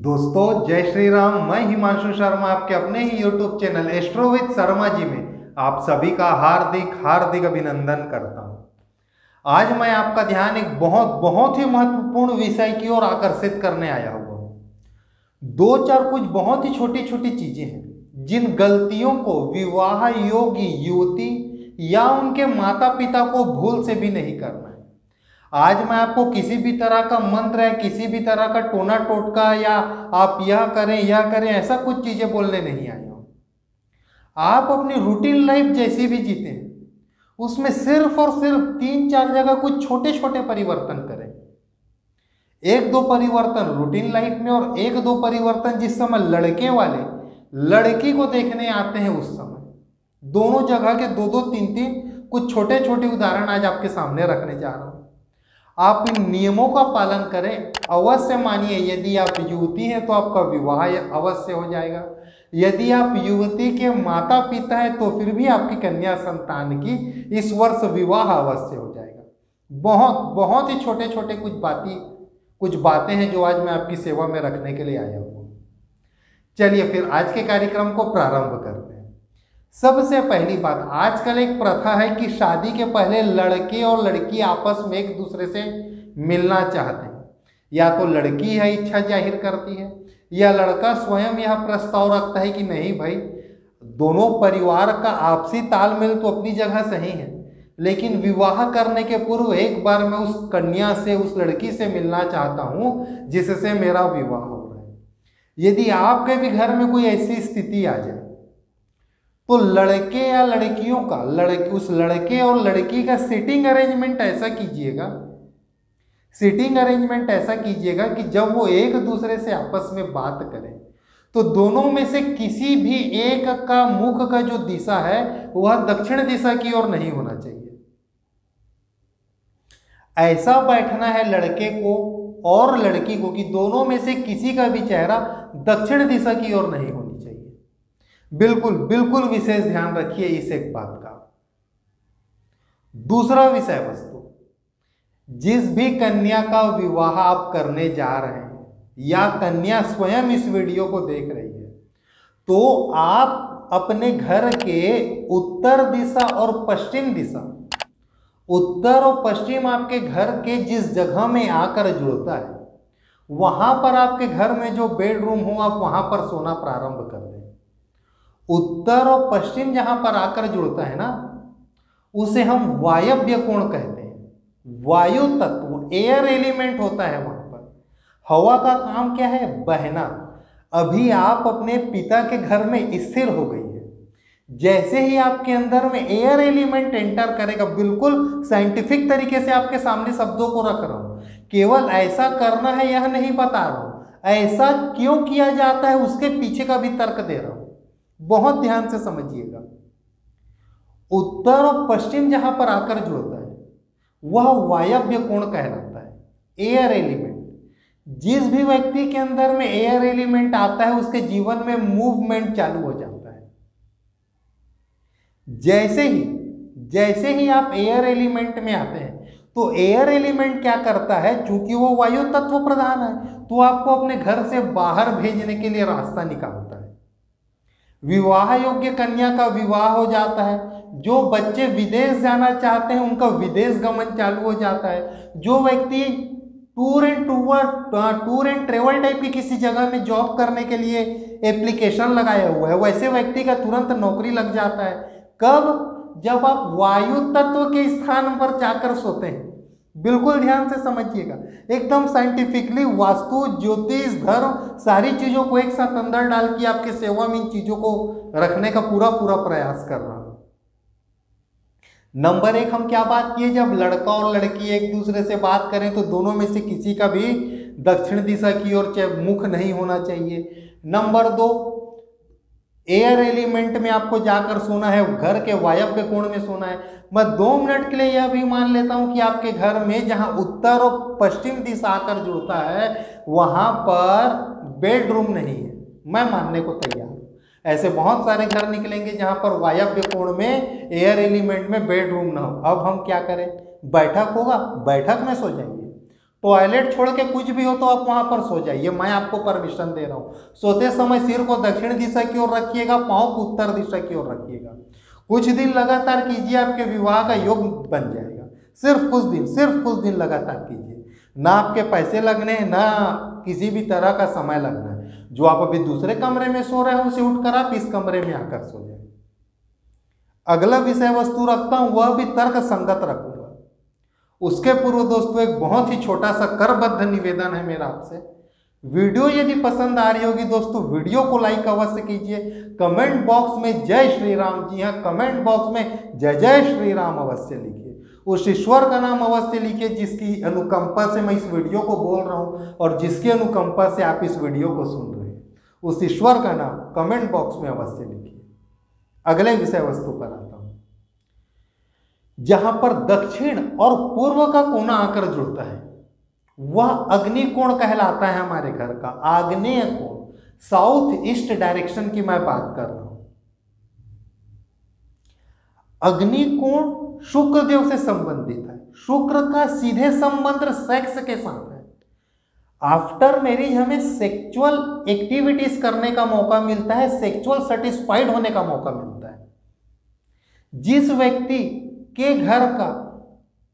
दोस्तों जय श्री राम। मैं हिमांशु शर्मा आपके अपने ही YouTube channel Astro with Sharma ji में आप सभी का हार्दिक हार्दिक अभिनंदन करता हूं। आज मैं आपका ध्यान एक बहुत ही महत्वपूर्ण विषय की ओर आकर्षित करने आया हुआ हूं। दो चार कुछ बहुत ही छोटी छोटी चीजें हैं जिन गलतियों को विवाह योग्य युवती या उनके माता पिता को भूल से भी नहीं करना है। आज मैं आपको किसी भी तरह का मंत्र है, किसी भी तरह का टोना टोटका या आप यह करें ऐसा कुछ चीजें बोलने नहीं आया हूं। आप अपनी रूटीन लाइफ जैसी भी जीते हैं उसमें सिर्फ और सिर्फ 3-4 जगह कुछ छोटे छोटे परिवर्तन करें। 1-2 परिवर्तन रूटीन लाइफ में और 1-2 परिवर्तन जिस समय लड़के वाले लड़की को देखने आते हैं उस समय। दोनों जगह के 2-2, 3-3 कुछ छोटे छोटे उदाहरण आज आपके सामने रखने जा रहा हूं। आप इन नियमों का पालन करें, अवश्य मानिए। यदि आप युवती हैं तो आपका विवाह अवश्य हो जाएगा। यदि आप युवती के माता पिता हैं तो फिर भी आपकी कन्या संतान की इस वर्ष विवाह अवश्य हो जाएगा। बहुत ही छोटे छोटे कुछ बातें हैं जो आज मैं आपकी सेवा में रखने के लिए आया हूँ। चलिए फिर आज के कार्यक्रम को प्रारंभ करते हैं। सबसे पहली बात, आजकल एक प्रथा है कि शादी के पहले लड़के और लड़की आपस में एक दूसरे से मिलना चाहते हैं। या तो लड़की यह इच्छा जाहिर करती है या लड़का स्वयं यह प्रस्ताव रखता है कि नहीं भाई, दोनों परिवार का आपसी तालमेल तो अपनी जगह सही है, लेकिन विवाह करने के पूर्व एक बार मैं उस कन्या से, उस लड़की से मिलना चाहता हूँ जिससे मेरा विवाह हो रहा है। यदि आपके भी घर में कोई ऐसी स्थिति आ जाए तो लड़के या लड़कियों का उस लड़के और लड़की का सीटिंग अरेंजमेंट ऐसा कीजिएगा कि जब वो एक दूसरे से आपस में बात करें तो दोनों में से किसी भी एक का मुख का जो दिशा है वह दक्षिण दिशा की ओर नहीं होना चाहिए। ऐसा बैठना है लड़के को और लड़की को कि दोनों में से किसी का भी चेहरा दक्षिण दिशा की ओर नहीं होनी चाहिए। बिल्कुल विशेष ध्यान रखिए इस एक बात का। दूसरा विषय वस्तु, जिस भी कन्या का विवाह आप करने जा रहे हैं या कन्या स्वयं इस वीडियो को देख रही है तो आप अपने घर के उत्तर दिशा और पश्चिम दिशा, उत्तर और पश्चिम आपके घर के जिस जगह में आकर जुड़ता है वहां पर आपके घर में जो बेडरूम हो आप वहां पर सोना प्रारंभ कर दें। उत्तर और पश्चिम जहां पर आकर जुड़ता है ना उसे हम वायव्य कोण कहते हैं। वायु तत्व एयर एलिमेंट होता है वहां पर। हवा का काम क्या है? बहना। अभी आप अपने पिता के घर में स्थिर हो गई है। जैसे ही आपके अंदर में एयर एलिमेंट एंटर करेगा, बिल्कुल साइंटिफिक तरीके से आपके सामने शब्दों को रख रहा हूं, केवल ऐसा करना है यह नहीं बता रहा हूं, ऐसा क्यों किया जाता है उसके पीछे का भी तर्क दे रहा हूं। बहुत ध्यान से समझिएगा। उत्तर और पश्चिम जहां पर आकर जुड़ता है वह वायव्य कोण कहलाता है। एयर एलिमेंट, जिस भी व्यक्ति के अंदर में एयर एलिमेंट आता है उसके जीवन में मूवमेंट चालू हो जाता है। जैसे ही आप एयर एलिमेंट में आते हैं तो एयर एलिमेंट क्या करता है, चूंकि वो वायु तत्व प्रधान है तो आपको अपने घर से बाहर भेजने के लिए रास्ता निकालता है। विवाह योग्य कन्या का विवाह हो जाता है। जो बच्चे विदेश जाना चाहते हैं उनका विदेश गमन चालू हो जाता है। जो व्यक्ति टूर एंड ट्रेवल टाइप की किसी जगह में जॉब करने के लिए एप्लीकेशन लगाया हुआ है वैसे व्यक्ति का तुरंत नौकरी लग जाता है। कब? जब आप वायु तत्व के स्थान पर जाकर सोते हैं। बिल्कुल ध्यान से समझिएगा। एकदम साइंटिफिकली वास्तु, ज्योतिष, धर्म सारी चीजों को एक साथ अंदर डाल के आपके सेवा में इन चीजों को रखने का पूरा प्रयास कर रहा हूं। नंबर 1 हम क्या बात किए, जब लड़का और लड़की एक दूसरे से बात करें तो दोनों में से किसी का भी दक्षिण दिशा की ओर मुख नहीं होना चाहिए। नंबर 2, एयर एलिमेंट में आपको जाकर सोना है, घर के वायव्य कोण में सोना है। मैं 2 मिनट के लिए यह भी मान लेता हूं कि आपके घर में जहां उत्तर और पश्चिम दिशा आकर जुड़ता है वहां पर बेडरूम नहीं है। मैं मानने को तैयार हूं। ऐसे बहुत सारे घर निकलेंगे जहां पर वायव्य कोण में एयर एलिमेंट में बेडरूम ना हो। अब हम क्या करें? बैठक होगा, बैठक में सो जाएंगे। टॉयलेट छोड़ के कुछ भी हो तो आप वहां पर सो जाइए, मैं आपको परमिशन दे रहा हूं। सोते समय सिर को दक्षिण दिशा की ओर रखिएगा, पांव को उत्तर दिशा की ओर रखिएगा। कुछ दिन लगातार कीजिए, आपके विवाह का योग बन जाएगा। सिर्फ कुछ दिन लगातार कीजिए। ना आपके पैसे लगने हैं, ना किसी भी तरह का समय लगना है। जो आप अभी दूसरे कमरे में सो रहे हैं उसे उठकर आप इस कमरे में आकर सो जाए। अगला विषय वस्तु रखता हूं, वह भी तर्क संगत रखूंगा। उसके पूर्व दोस्तों एक बहुत ही छोटा सा करबद्ध निवेदन है मेरा आपसे। वीडियो यदि पसंद आ रही होगी दोस्तों, वीडियो को लाइक अवश्य कीजिए। कमेंट बॉक्स में जय श्री राम, जी हाँ, कमेंट बॉक्स में जय जय श्री राम अवश्य लिखिए। उस ईश्वर का नाम अवश्य लिखिए जिसकी अनुकंपा से मैं इस वीडियो को बोल रहा हूं और जिसकी अनुकंपा से आप इस वीडियो को सुन रहे हैं। उस ईश्वर का नाम कमेंट बॉक्स में अवश्य लिखिए। अगले विषय वस्तु पर आता हूं, जहां पर दक्षिण और पूर्व का कोना आकर जुड़ता है वह अग्नि कोण कहलाता है हमारे घर का। आग्नेय कोण, साउथ ईस्ट डायरेक्शन की मैं बात कर रहा हूं। अग्नि कोण शुक्र देव से संबंधित है। शुक्र का सीधे संबंध सेक्स के साथ है। आफ्टर मैरिज हमें सेक्सुअल एक्टिविटीज करने का मौका मिलता है, सेक्सुअल सेटिस्फाइड होने का मौका मिलता है। जिस व्यक्ति के घर का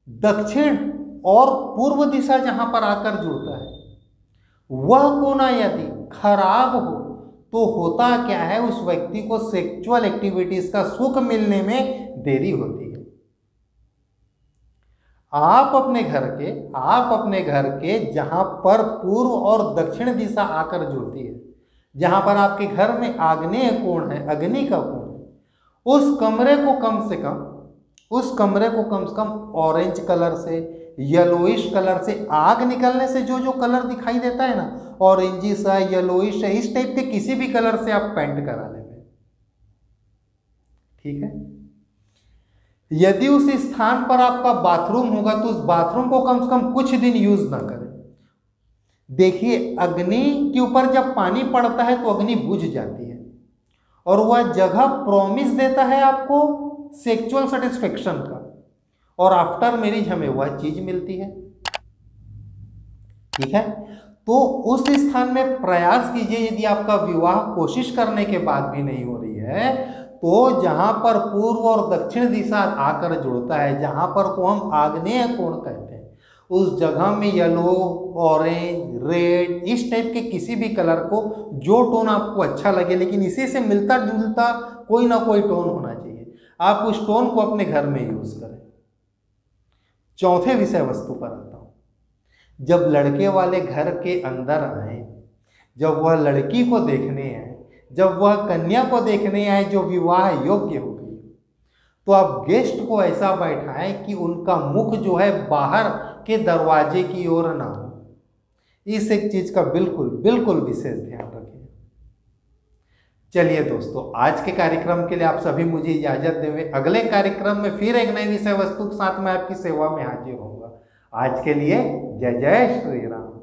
दक्षिण और पूर्व दिशा जहां पर आकर जुड़ता है वह कोना यदि खराब हो तो होता क्या है, उस व्यक्ति को सेक्सुअल एक्टिविटीज का सुख मिलने में देरी होती है। आप अपने घर के जहां पर पूर्व और दक्षिण दिशा आकर जुड़ती है, जहां पर आपके घर में आग्नेय कोण है, अग्नि का कोण है, उस कमरे को कम से कम ऑरेंज कलर से, येलोइश कलर से, आग निकलने से जो कलर दिखाई देता है ना, ऑरेंजिश है, येलोइश है, इस टाइप के किसी भी कलर से आप पेंट करा लेंगे, ठीक है। यदि उस स्थान पर आपका बाथरूम होगा तो उस बाथरूम को कम से कम कुछ दिन यूज ना करें। देखिए, अग्नि के ऊपर जब पानी पड़ता है तो अग्नि बुझ जाती है और वह जगह प्रॉमिस देता है आपको सेक्सुअल सेटिस्फेक्शन का, और आफ्टर मैरिज हमें वह चीज मिलती है, ठीक है। तो उस स्थान में प्रयास कीजिए, यदि आपका विवाह कोशिश करने के बाद भी नहीं हो रही है तो जहां पर पूर्व और दक्षिण दिशा आकर जुड़ता है, जहां पर को हम आग्नेय कोण कहते हैं, उस जगह में येलो, ऑरेंज, रेड, इस टाइप के किसी भी कलर को, जो टोन आपको अच्छा लगे, लेकिन इसी से मिलता जुलता कोई ना कोई टोन होना चाहिए, आप उस टोन को अपने घर में यूज करें। चौथे विषय वस्तु पर आता हूं। जब लड़के वाले घर के अंदर आए, जब वह लड़की को देखने आए, जब वह कन्या को देखने आए जो विवाह योग्य हो गई, तो आप गेस्ट को ऐसा बैठाएं कि उनका मुख जो है बाहर के दरवाजे की ओर ना हो। इस एक चीज का बिल्कुल विशेष ध्यान रखें। चलिए दोस्तों, आज के कार्यक्रम के लिए आप सभी मुझे इजाजत दें। अगले कार्यक्रम में फिर एक नई विषय वस्तु के साथ मैं आपकी सेवा में हाजिर होऊंगा। आज के लिए जय जय श्री राम।